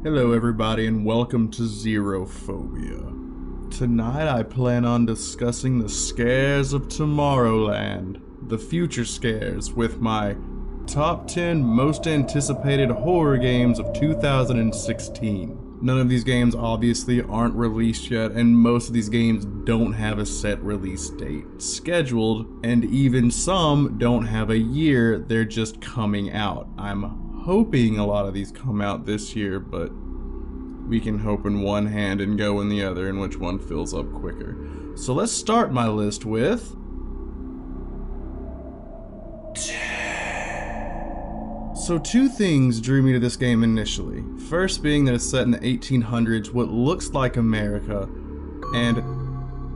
Hello everybody and welcome to XeroPhobia. Tonight I plan on discussing the scares of Tomorrowland, the future scares, with my top 10 most anticipated horror games of 2016. None of these games obviously aren't released yet, and most of these games don't have a set release date scheduled, and even some don't have a year, they're just coming out. I'm hoping a lot of these come out this year, but we can hope in one hand and go in the other, and which one fills up quicker. So let's start my list with So two things drew me to this game initially. First being that it's set in the 1800s, what looks like America, and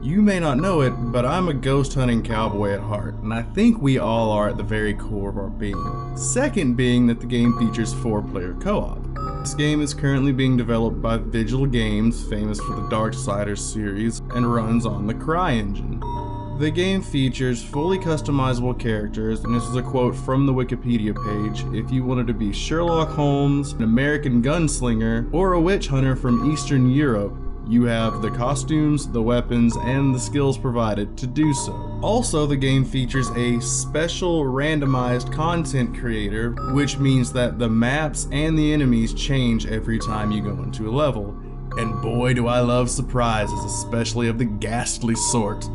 you may not know it, but I'm a ghost hunting cowboy at heart, and I think we all are at the very core of our being. Second being that the game features 4-player co-op. This game is currently being developed by Vigil Games, famous for the Darksiders series, and runs on the CryEngine. The game features fully customizable characters, and this is a quote from the Wikipedia page: if you wanted to be Sherlock Holmes, an American gunslinger, or a witch hunter from Eastern Europe, you have the costumes, the weapons, and the skills provided to do so. Also, the game features a special randomized content creator, which means that the maps and the enemies change every time you go into a level. And boy do I love surprises, especially of the ghastly sort.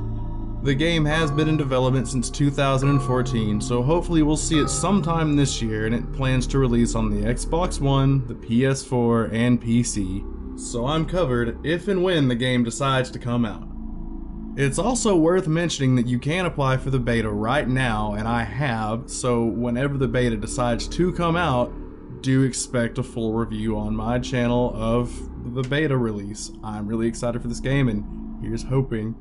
The game has been in development since 2014, so hopefully we'll see it sometime this year, and it plans to release on the Xbox One, the PS4, and PC. So I'm covered if and when the game decides to come out. It's also worth mentioning that you can apply for the beta right now, and I have, so whenever the beta decides to come out, do expect a full review on my channel of the beta release. I'm really excited for this game, and here's hoping.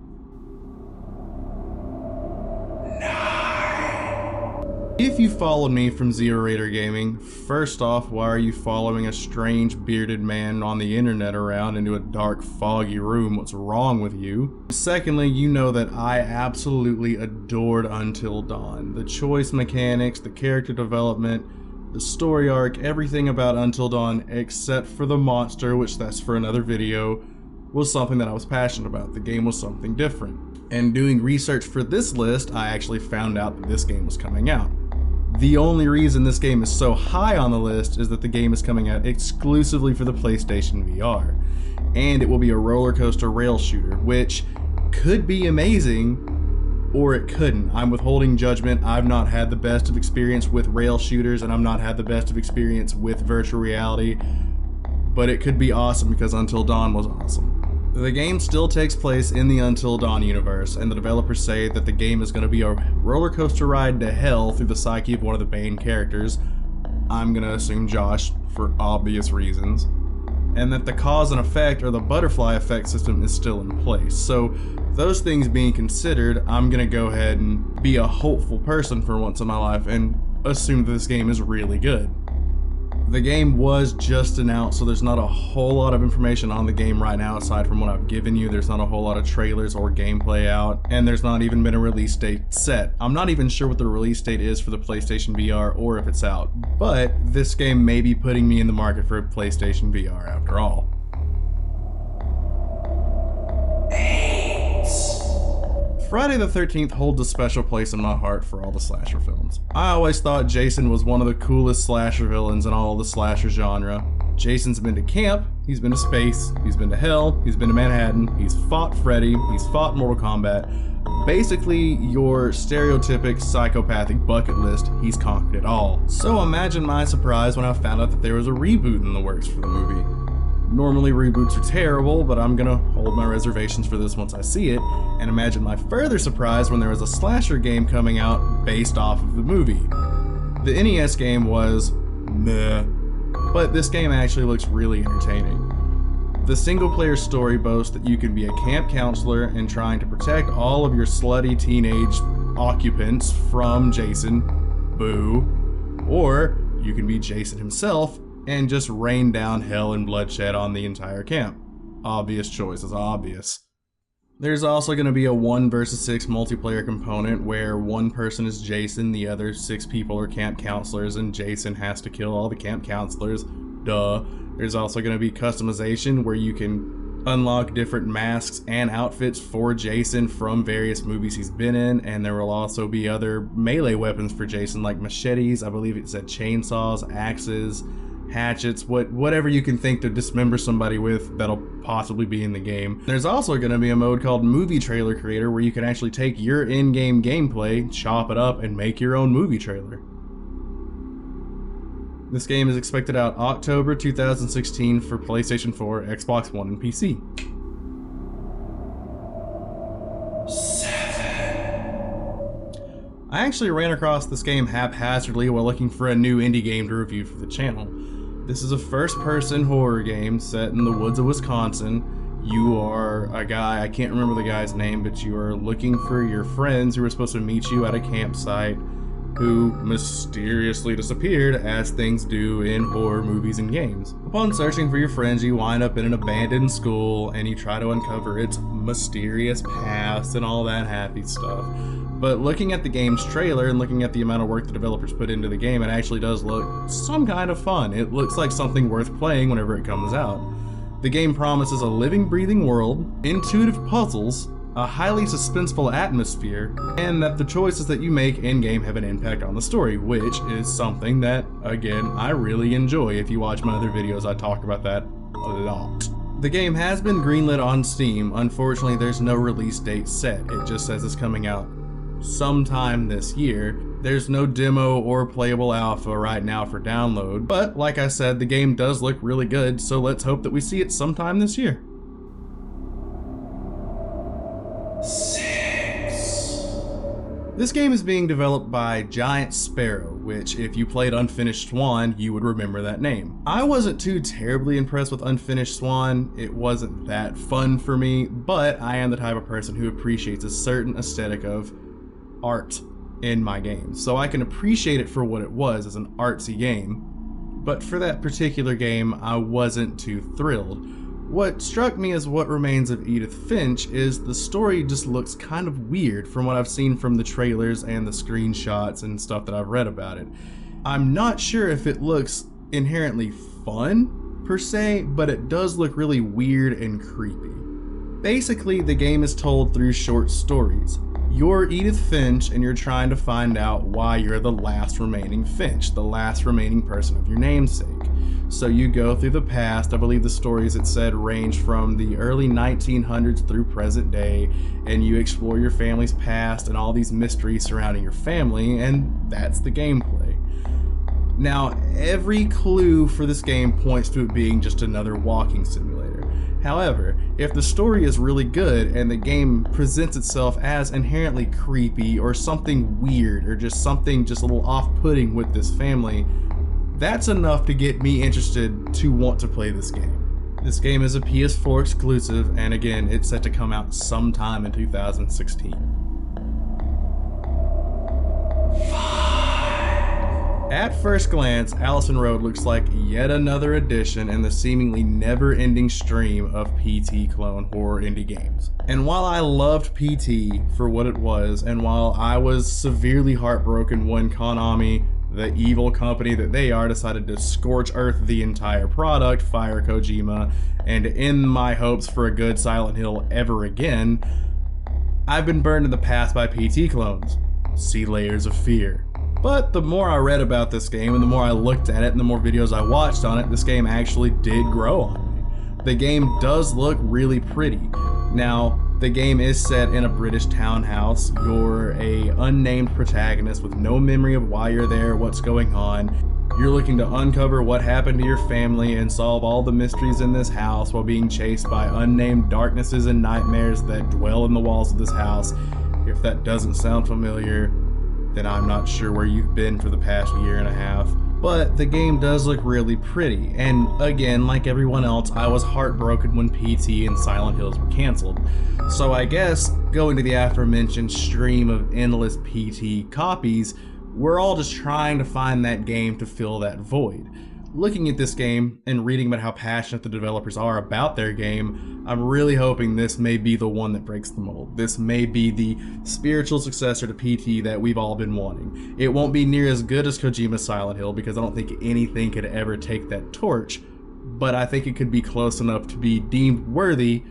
If you followed me from Zero Raider Gaming, first off, why are you following a strange bearded man on the internet around into a dark, foggy room? What's wrong with you? Secondly, you know that I absolutely adored Until Dawn. The choice mechanics, the character development, the story arc, everything about Until Dawn except for the monster, which that's for another video, was something that I was passionate about. The game was something different. And doing research for this list, I actually found out that this game was coming out. The only reason this game is so high on the list is that the game is coming out exclusively for the PlayStation VR. And it will be a roller coaster rail shooter, which could be amazing, or it couldn't. I'm withholding judgment. I've not had the best of experience with rail shooters, and I've not had the best of experience with virtual reality, but it could be awesome because Until Dawn was awesome. The game still takes place in the Until Dawn universe, and the developers say that the game is going to be a roller coaster ride to hell through the psyche of one of the main characters. I'm going to assume Josh, for obvious reasons. And that the cause and effect, or the butterfly effect system, is still in place. So, those things being considered, I'm going to go ahead and be a hopeful person for once in my life and assume that this game is really good. The game was just announced, so there's not a whole lot of information on the game right now aside from what I've given you. There's not a whole lot of trailers or gameplay out, and there's not even been a release date set. I'm not even sure what the release date is for the PlayStation VR or if it's out, but this game may be putting me in the market for a PlayStation VR after all. Friday the 13th holds a special place in my heart for all the slasher films. I always thought Jason was one of the coolest slasher villains in all of the slasher genre. Jason's been to camp, he's been to space, he's been to hell, he's been to Manhattan, he's fought Freddy, he's fought Mortal Kombat. Basically, your stereotypic psychopathic bucket list, he's conquered it all. So imagine my surprise when I found out that there was a reboot in the works for the movie. Normally reboots are terrible, but I'm gonna hold my reservations for this once I see it, and imagine my further surprise when there was a slasher game coming out based off of the movie. The NES game was meh, but this game actually looks really entertaining. The single-player story boasts that you can be a camp counselor and trying to protect all of your slutty teenage occupants from Jason, boo, or you can be Jason himself and just rain down hell and bloodshed on the entire camp. Obvious choice is obvious. There's also going to be a 1 versus 6 multiplayer component where one person is Jason, the other 6 people are camp counselors, and Jason has to kill all the camp counselors duh. There's also going to be customization where you can unlock different masks and outfits for Jason from various movies he's been in, and there will also be other melee weapons for Jason like machetes, I believe it said chainsaws, axes, hatchets, whatever you can think to dismember somebody with that'll possibly be in the game. There's also going to be a mode called Movie Trailer Creator where you can actually take your in-game gameplay, chop it up, and make your own movie trailer. This game is expected out October 2016 for PlayStation 4, Xbox One, and PC. 7. I actually ran across this game haphazardly while looking for a new indie game to review for the channel. This is a first-person horror game set in the woods of Wisconsin. You are a guy, I can't remember the guy's name, but you are looking for your friends who are supposed to meet you at a campsite, who mysteriously disappeared, as things do in horror movies and games. Upon searching for your friends, you wind up in an abandoned school and you try to uncover its mysterious past and all that happy stuff. But looking at the game's trailer and looking at the amount of work the developers put into the game, it actually does look some kind of fun. It looks like something worth playing whenever it comes out. The game promises a living, breathing world, intuitive puzzles, a highly suspenseful atmosphere, and that the choices that you make in-game have an impact on the story, which is something that, again, I really enjoy. If you watch my other videos, I talk about that a lot. The game has been greenlit on Steam. Unfortunately, there's no release date set. It just says it's coming out sometime this year. There's no demo or playable alpha right now for download, but like I said, the game does look really good, so let's hope that we see it sometime this year. 6. This game is being developed by Giant Sparrow, which if you played Unfinished Swan, you would remember that name. I wasn't too terribly impressed with Unfinished Swan. It wasn't that fun for me, but I am the type of person who appreciates a certain aesthetic of art in my games, so I can appreciate it for what it was as an artsy game, but for that particular game I wasn't too thrilled. What struck me as What Remains of Edith Finch is the story just looks kind of weird from what I've seen from the trailers and the screenshots and stuff that I've read about it. I'm not sure if it looks inherently fun per se, but it does look really weird and creepy. Basically, the game is told through short stories. You're Edith Finch and you're trying to find out why you're the last remaining Finch, the last remaining person of your namesake. So you go through the past. I believe the stories it said range from the early 1900s through present day, and you explore your family's past and all these mysteries surrounding your family, and that's the gameplay. Now, every clue for this game points to it being just another walking simulator. However, if the story is really good and the game presents itself as inherently creepy or something weird or just something just a little off-putting with this family, that's enough to get me interested to want to play this game. This game is a PS4 exclusive, and again, it's set to come out sometime in 2016. 5. At first glance, Allison Road looks like yet another addition in the seemingly never-ending stream of PT clone horror indie games. And while I loved PT for what it was, and while I was severely heartbroken when Konami, the evil company that they are, decided to scorch earth the entire product, fire Kojima, and end my hopes for a good Silent Hill ever again, I've been burned in the past by PT clones. See Layers of Fear. But the more I read about this game and the more I looked at it and the more videos I watched on it, this game actually did grow on me. The game does look really pretty. Now, the game is set in a British townhouse. You're a unnamed protagonist with no memory of why you're there, what's going on. You're looking to uncover what happened to your family and solve all the mysteries in this house while being chased by unnamed darknesses and nightmares that dwell in the walls of this house. If that doesn't sound familiar, then I'm not sure where you've been for the past year and a half. But the game does look really pretty, and again, like everyone else, I was heartbroken when PT and Silent Hills were cancelled. So I guess, going to the aforementioned stream of endless PT copies, we're all just trying to find that game to fill that void. looking at this game and reading about how passionate the developers are about their game, I'm really hoping this may be the one that breaks the mold. This may be the spiritual successor to PT that we've all been wanting. It won't be near as good as Kojima's Silent Hill because I don't think anything could ever take that torch, but I think it could be close enough to be deemed worthy,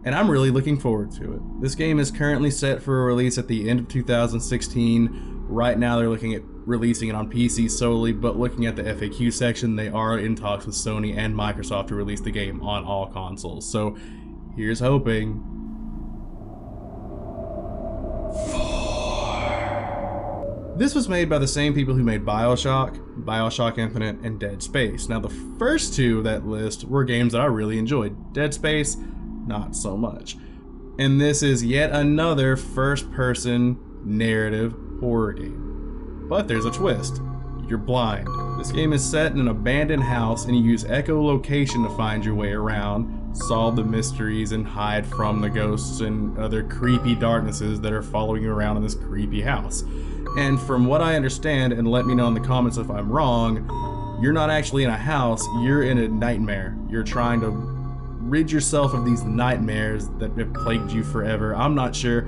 and I'm really looking forward to it. This game is currently set for a release at the end of 2016. Right now they're looking at releasing it on PC solely, but looking at the FAQ section, they are in talks with Sony and Microsoft to release the game on all consoles. So here's hoping. 4. This was made by the same people who made BioShock, BioShock Infinite, and Dead Space. Now the first two of that list were games that I really enjoyed. Dead Space, not so much. And this is yet another first-person narrative horror game. But there's a twist. You're blind. This game is set in an abandoned house and you use echolocation to find your way around, solve the mysteries, and hide from the ghosts and other creepy darknesses that are following you around in this creepy house. And from what I understand, and let me know in the comments if I'm wrong, you're not actually in a house, you're in a nightmare. You're trying to rid yourself of these nightmares that have plagued you forever. I'm not sure.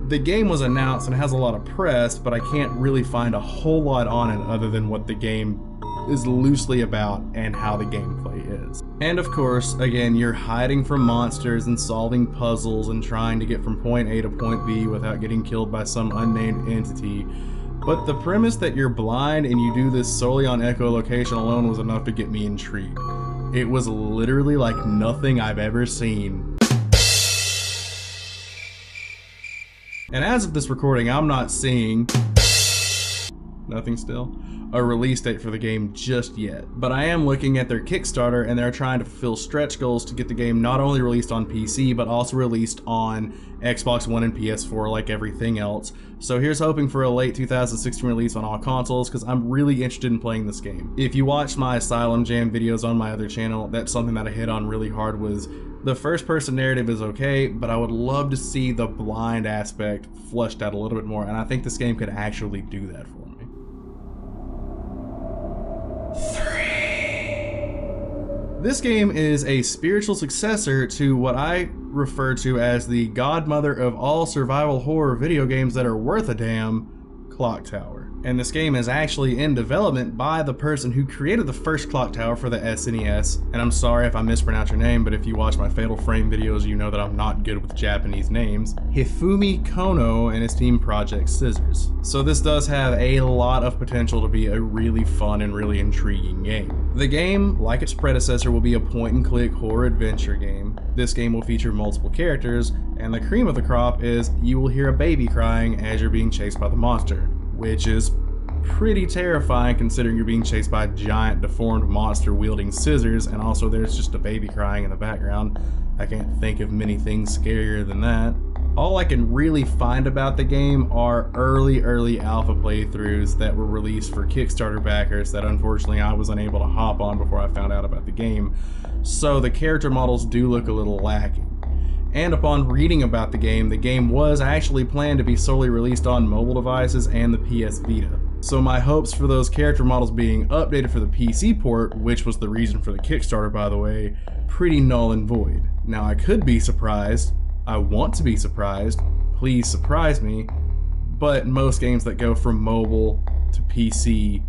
The game was announced and has a lot of press, but I can't really find a whole lot on it other than what the game is loosely about and how the gameplay is. And of course, again, you're hiding from monsters and solving puzzles and trying to get from point A to point B without getting killed by some unnamed entity. But the premise that you're blind and you do this solely on echolocation alone was enough to get me intrigued. It was literally like nothing I've ever seen. And as of this recording, I'm not seeing nothing still, a release date for the game just yet. But I am looking at their Kickstarter and they're trying to fulfill stretch goals to get the game not only released on PC, but also released on Xbox One and PS4 like everything else. So here's hoping for a late 2016 release on all consoles because I'm really interested in playing this game. If you watched my Asylum Jam videos on my other channel, that's something that I hit on really hard was the first person narrative is okay, but I would love to see the blind aspect fleshed out a little bit more, and I think this game could actually do that for me. 3. This game is a spiritual successor to what I refer to as the godmother of all survival horror video games that are worth a damn, Clock Tower. And this game is actually in development by the person who created the first Clock Tower for the SNES. And I'm sorry if I mispronounce your name, but if you watch my Fatal Frame videos, you know that I'm not good with Japanese names. Hifumi Kono and his team Project Scissors. So this does have a lot of potential to be a really fun and really intriguing game. The game, like its predecessor, will be a point-and-click horror adventure game. This game will feature multiple characters, and the cream of the crop is you will hear a baby crying as you're being chased by the monster, which is pretty terrifying considering you're being chased by a giant deformed monster wielding scissors, and also there's just a baby crying in the background. I can't think of many things scarier than that. All I can really find about the game are early alpha playthroughs that were released for Kickstarter backers that unfortunately I was unable to hop on before I found out about the game. So the character models do look a little lacking. And upon reading about the game was actually planned to be solely released on mobile devices and the PS Vita. So my hopes for those character models being updated for the PC port, which was the reason for the Kickstarter by the way, pretty null and void. Now I could be surprised, I want to be surprised, please surprise me, but most games that go from mobile to PC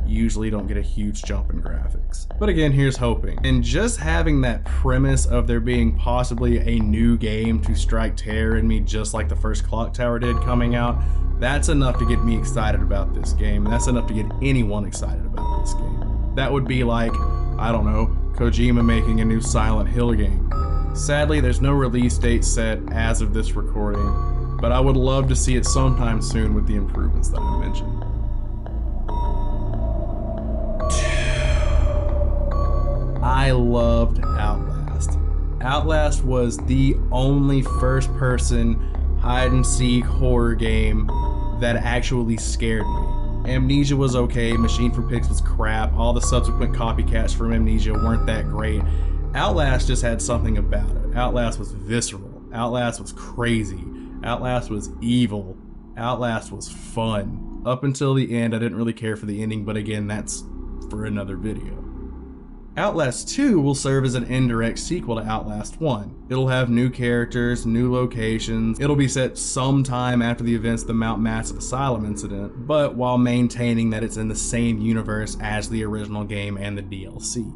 usually don't get a huge jump in graphics. But again, here's hoping. And just having that premise of there being possibly a new game to strike terror in me just like the first Clock Tower did coming out, that's enough to get me excited about this game. That's enough to get anyone excited about this game. That would be like, I don't know, Kojima making a new Silent Hill game. Sadly, there's no release date set as of this recording, but I would love to see it sometime soon with the improvements that I mentioned. I loved Outlast. Outlast was the only first-person hide-and-seek horror game that actually scared me. Amnesia was okay, Machine for Pigs was crap, all the subsequent copycats from Amnesia weren't that great. Outlast just had something about it. Outlast was visceral. Outlast was crazy. Outlast was evil. Outlast was fun. Up until the end, I didn't really care for the ending, but again, that's for another video. Outlast 2 will serve as an indirect sequel to Outlast 1. It'll have new characters, new locations, it'll be set sometime after the events of the Mount Massive Asylum incident, but while maintaining that it's in the same universe as the original game and the DLC.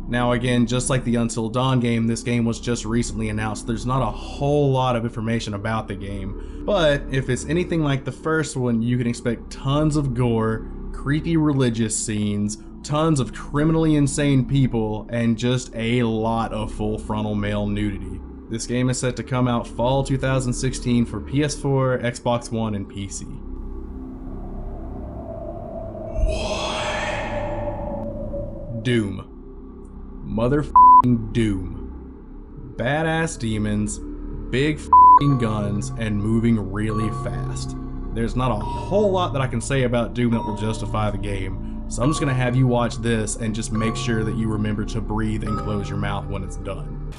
Now again, just like the Until Dawn game, this game was just recently announced. There's not a whole lot of information about the game, but if it's anything like the first one, you can expect tons of gore, creepy religious scenes, tons of criminally insane people, and just a lot of full frontal male nudity. This game is set to come out fall 2016 for PS4, Xbox One, and PC. Doom. Motherfucking Doom. Badass demons, big f***ing guns, and moving really fast. There's not a whole lot that I can say about Doom that will justify the game, so I'm just gonna have you watch this and just make sure that you remember to breathe and close your mouth when it's done.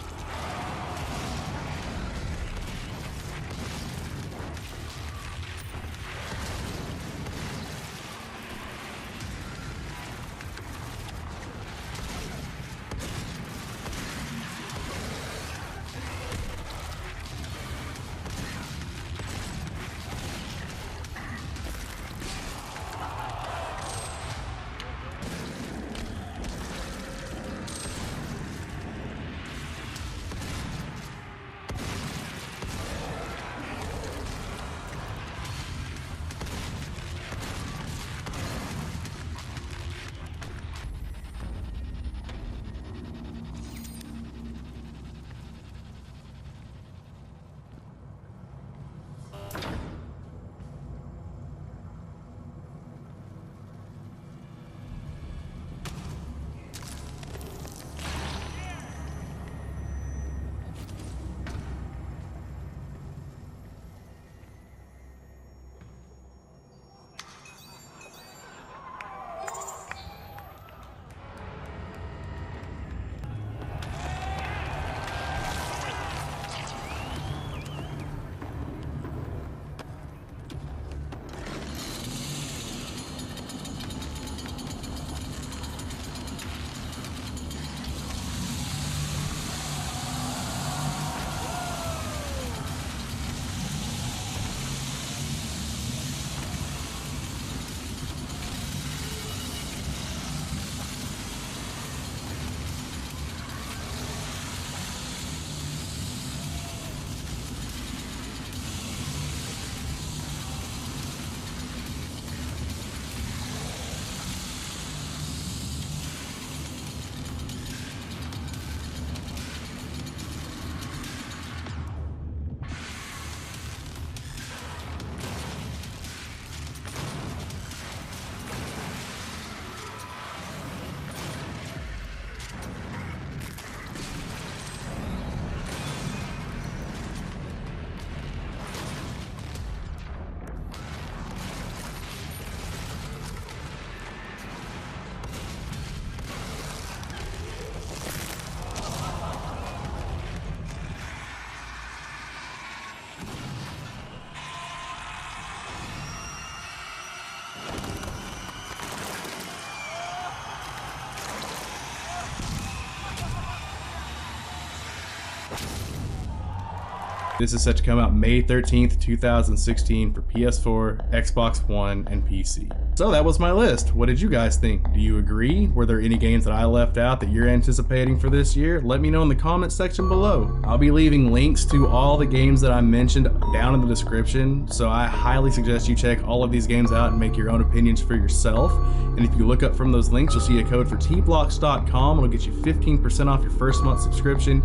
This is set to come out May 13th, 2016 for PS4, Xbox One, and PC. So that was my list. What did you guys think? Do you agree? Were there any games that I left out that you're anticipating for this year? Let me know in the comments section below. I'll be leaving links to all the games that I mentioned down in the description, so I highly suggest you check all of these games out and make your own opinions for yourself. And if you look up from those links, you'll see a code for tblocks.com. It'll get you 15% off your first month subscription.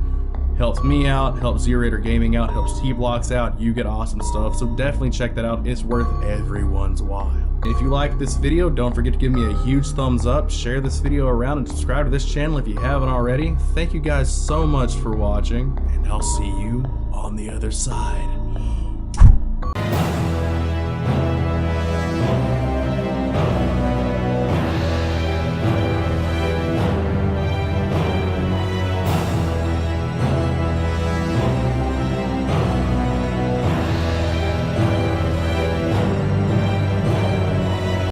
Helps me out, helps XeroPhobia Gaming out, helps T-Blocks out. You get awesome stuff, so definitely check that out. It's worth everyone's while. If you liked this video, don't forget to give me a huge thumbs up, share this video around, and subscribe to this channel if you haven't already. Thank you guys so much for watching, and I'll see you on the other side.